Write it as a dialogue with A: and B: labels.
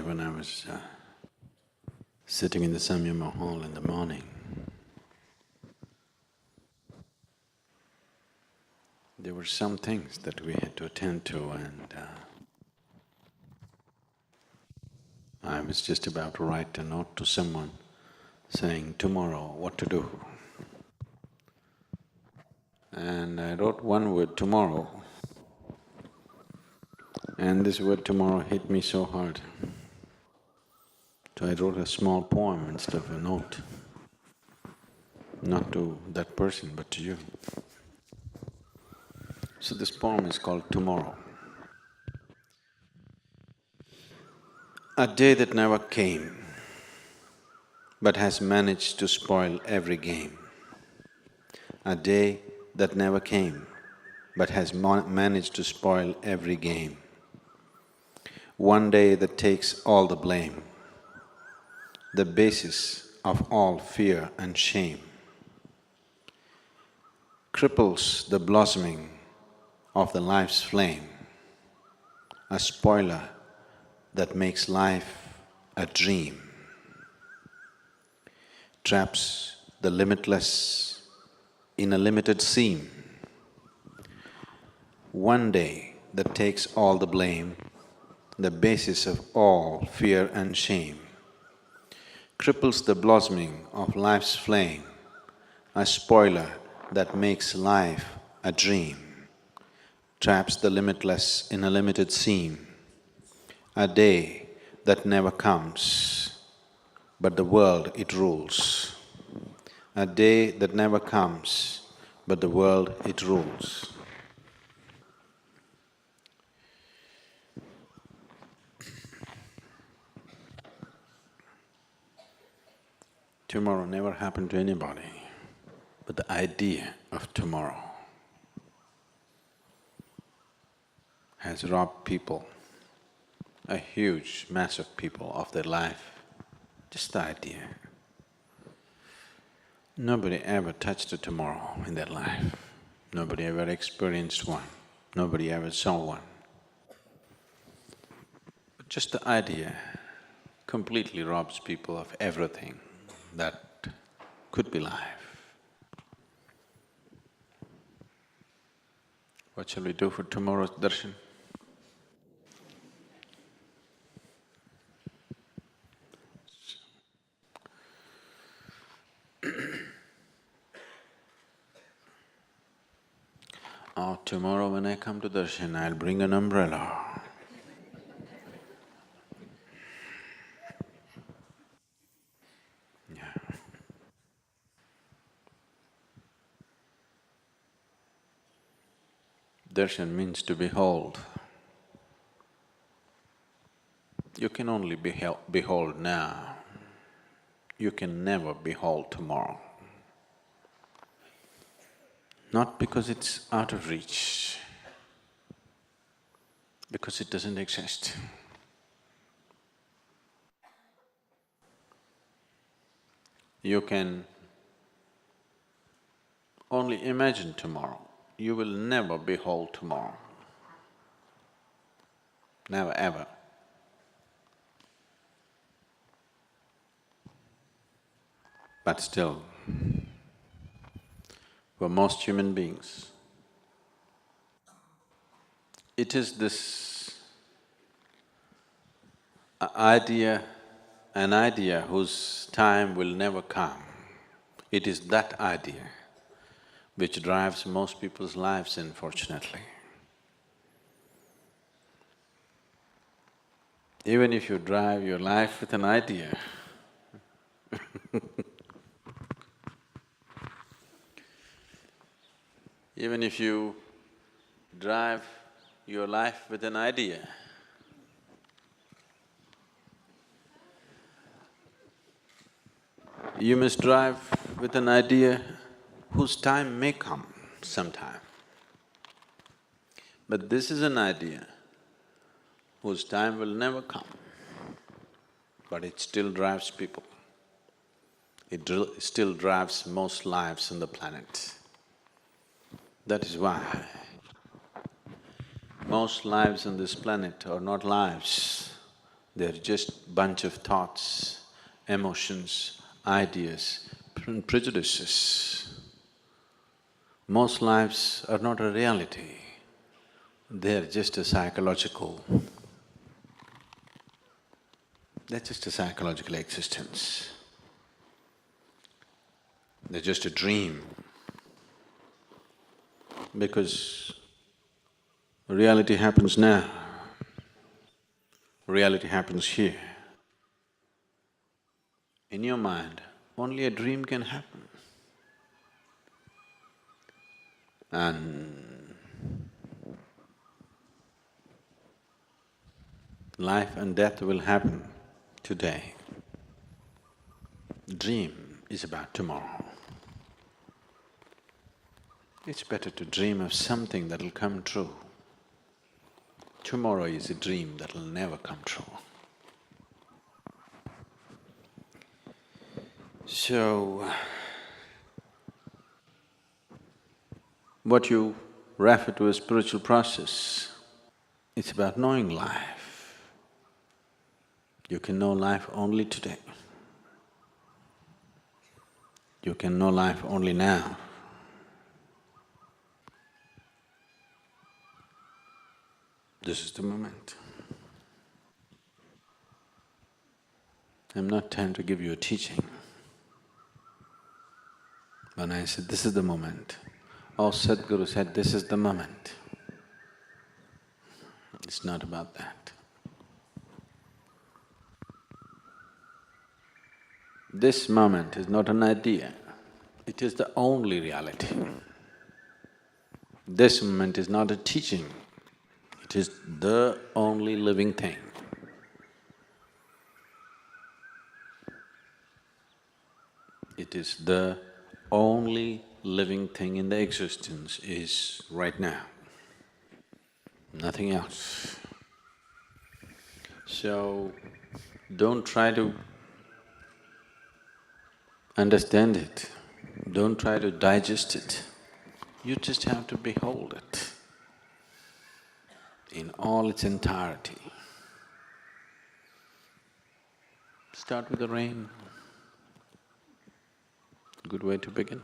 A: when I was sitting in the Samyama hall in the morning, there were some things that we had to attend to, and I was just about to write a note to someone saying tomorrow what to do. And I wrote one word, tomorrow, and this word tomorrow hit me so hard. So I wrote a small poem instead of a note, not to that person but to you. So this poem is called Tomorrow. A day that never came, but has managed to spoil every game. A day that never came, but has managed to spoil every game. One day that takes all the blame, the basis of all fear and shame, cripples the blossoming of the life's flame, a spoiler that makes life a dream, traps the limitless in a limited seam. One day that takes all the blame, the basis of all fear and shame, cripples the blossoming of life's flame, a spoiler that makes life a dream, traps the limitless in a limited seam. A day that never comes, but the world it rules. A day that never comes, but the world it rules. Tomorrow never happened to anybody, but the idea of tomorrow has robbed people, a huge mass of people, of their life. Just the idea. Nobody ever touched a tomorrow in their life. Nobody ever experienced one. Nobody ever saw one. But just the idea completely robs people of everything that could be life. What shall we do for tomorrow's darshan? Oh, tomorrow when I come to darshan, I'll bring an umbrella. Yeah. Darshan means to behold. You can only behold now. You can never behold tomorrow. Not because it's out of reach, because it doesn't exist. You can only imagine tomorrow. You will never behold tomorrow. Never, ever. But still, for most human beings, it is this an idea whose time will never come. It is that idea which drives most people's lives, unfortunately. Even if you drive your life with an idea, even if you drive your life with an idea, you must drive with an idea whose time may come sometime. But this is an idea whose time will never come, but it still drives people. It still drives most lives on the planet. That is why most lives on this planet are not lives, They're just bunch of thoughts, emotions, ideas, prejudices. Most lives are not a reality, they're just a psychological… they're just a psychological existence. They're just a dream. Because reality happens now, reality happens here. In your mind, only a dream can happen. And life and death will happen today. Dream is about tomorrow. It's better to dream of something that'll come true. Tomorrow is a dream that'll never come true. So, what you refer to as spiritual process, it's about knowing life. You can know life only today. You can know life only now. This is the moment. I'm not trying to give you a teaching. When I said, this is the moment, oh, Sadhguru said, this is the moment. It's not about that. This moment is not an idea, it is the only reality. This moment is not a teaching, it is the only living thing. It is the only living thing in the existence is right now, nothing else. So, don't try to understand it, don't try to digest it, you just have to behold it in all its entirety. Start with the rain, good way to begin.